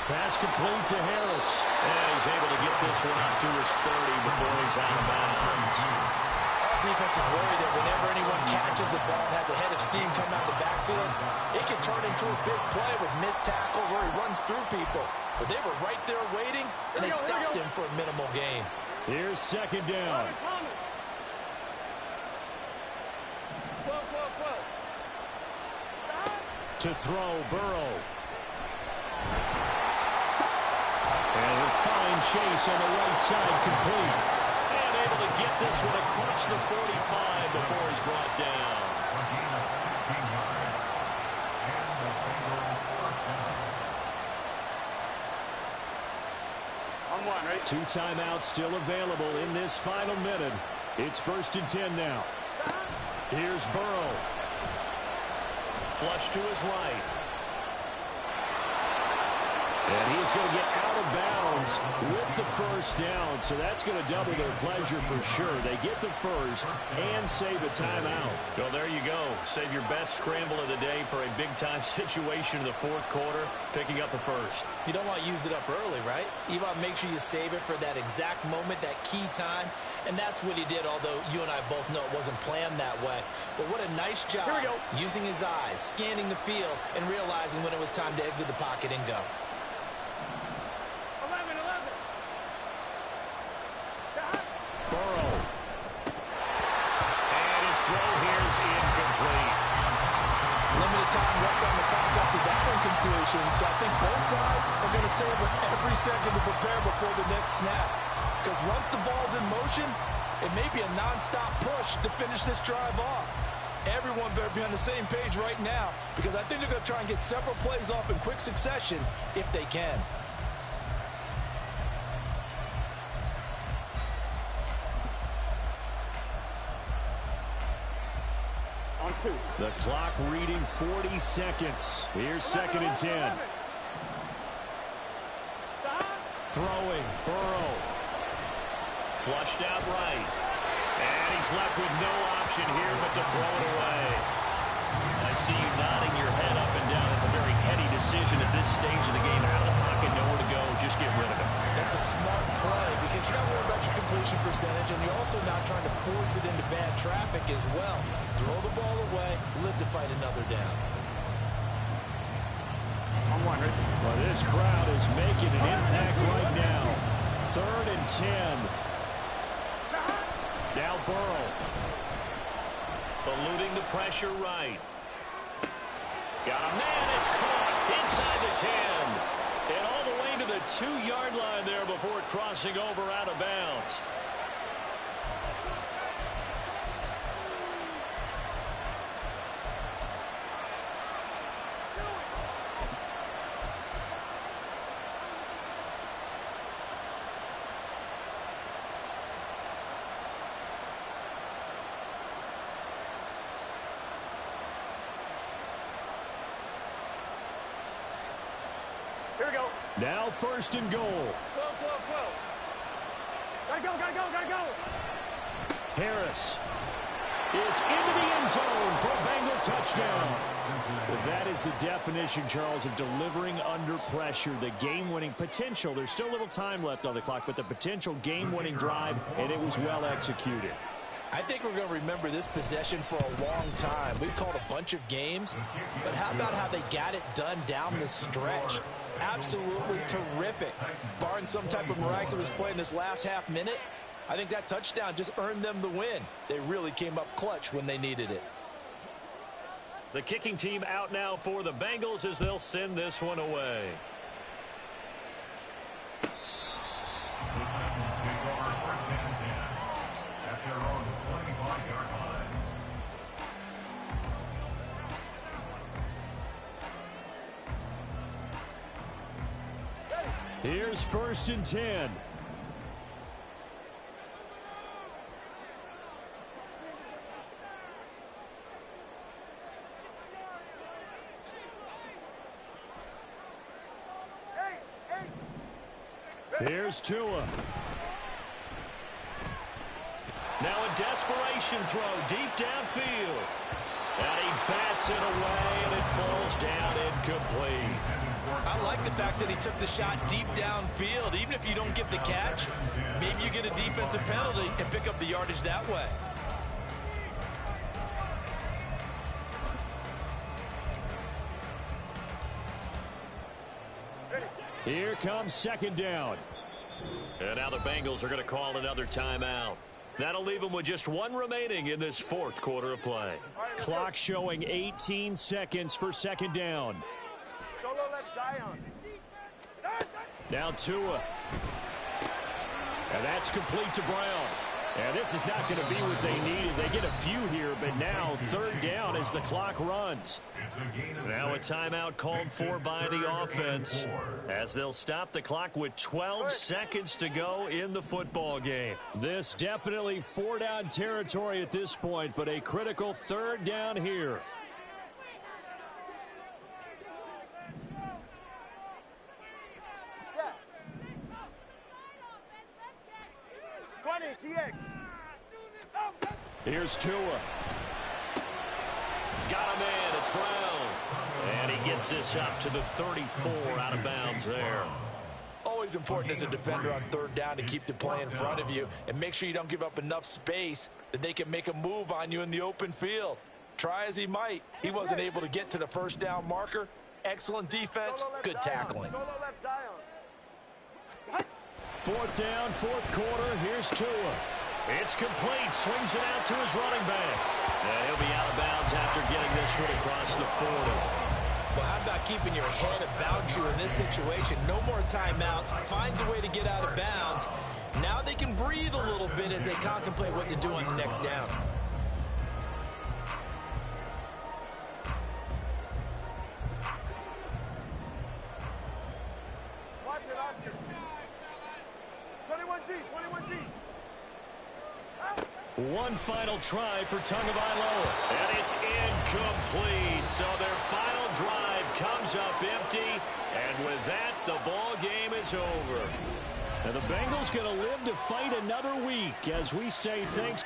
Pass complete to Harris. And he's able to get this one out to his 30 before he's out of bounds. Defense is worried that whenever anyone catches the ball and has a head of steam come out of the backfield, it can turn into a big play with missed tackles or he runs through people. But they were right there waiting, and they stopped him for a minimal gain. Here's 2nd down. 12, 12, 12. To throw, Burrow. And a fine chase on the right side, complete. And able to get this one across the 45 before he's brought down. On one, right? 2 timeouts still available in this final minute. It's 1st and 10 now. Here's Burrow. Flush to his right. And he's going to get out of bounds with the first down, so that's going to double their pleasure for sure. They get the first and save a timeout. So there you go. Save your best scramble of the day for a big-time situation in the fourth quarter, picking up the first. You don't want to use it up early, right? You want to make sure you save it for that exact moment, that key time, and that's what he did, although you and I both know it wasn't planned that way. But what a nice job using his eyes, scanning the field, and realizing when it was time to exit the pocket and go. on the clock after that incompletion, so I think both sides are going to savor every second to prepare before the next snap. Because once the ball's in motion, it may be a nonstop push to finish this drive off. Everyone better be on the same page right now, because I think they're going to try and get several plays off in quick succession if they can. On 2. The clock reading 40 seconds. Here's 2nd and 10. Throwing, Burrow. Flushed out right. And he's left with no option here but to throw it away. I see you nodding your head up and down. It's a very heady decision at this stage of the game. Out of the pocket, nowhere to go. Just get rid of it. That's a smart play because you're not worried about your completion percentage, and you're also not trying to force it into bad traffic as well. Throw the ball away, live to fight another down. On 1, Rich. Well, this crowd is making an impact right now. 3rd and 10. Now Burrow. Eluding the pressure right. Got a man. It's caught inside the 10. And all the way to the 2-yard line there before crossing over out of bounds. Here we go. Now 1st and goal. 12. Gotta go. Harris is into the end zone for a Bengal touchdown. Well, that is the definition, Charles, of delivering under pressure. The game-winning potential. There's still a little time left on the clock, but the potential game-winning drive, and it was well executed. I think we're going to remember this possession for a long time. We've called a bunch of games, but how about how they got it done down the stretch? Absolutely terrific. Barring some type of miraculous play in this last half minute, I think that touchdown just earned them the win. They really came up clutch when they needed it. The kicking team out now for the Bengals as they'll send this one away. The Titans take over 1st and 10 at their own 25-yard line. Here's 1st and 10. Here's Tua. Now a desperation throw deep downfield. And he bats it away, and it falls down incomplete. I like the fact that he took the shot deep downfield. Even if you don't get the catch, maybe you get a defensive penalty and pick up the yardage that way. Here comes 2nd down. And now the Bengals are going to call another timeout. That'll leave them with just 1 remaining in this 4th quarter of play. Clock showing 18 seconds for 2nd down. Solo left Zion. Now Tua. And that's complete to Brown. And this is not going to be what they needed. They get a few here, but now 3rd down as the clock runs. Now a timeout called for by the offense as they'll stop the clock with 12 seconds to go in the football game. This definitely 4-down territory at this point, but a critical 3rd down here. TX. Here's Tua. Got a man. It's Brown. And he gets this up to the 34 out of bounds there. Always important as a defender on 3rd down to keep the play in front of you and make sure you don't give up enough space that they can make a move on you in the open field. Try as he might, he wasn't able to get to the 1st down marker. Excellent defense, good tackling. 4th down, 4th quarter. Here's Tua. It's complete. Swings it out to his running back. And he'll be out of bounds after getting this one across the 40. Well, how about keeping your head about you in this situation? No more timeouts. Finds a way to get out of bounds. Now they can breathe a little bit as they contemplate what to do on the next down. Watch it, Oscar. 21G, 21G. One final try for Tagovailoa, and it's incomplete. So their final drive comes up empty, and with that, the ball game is over. And the Bengals going to live to fight another week as we say thanks.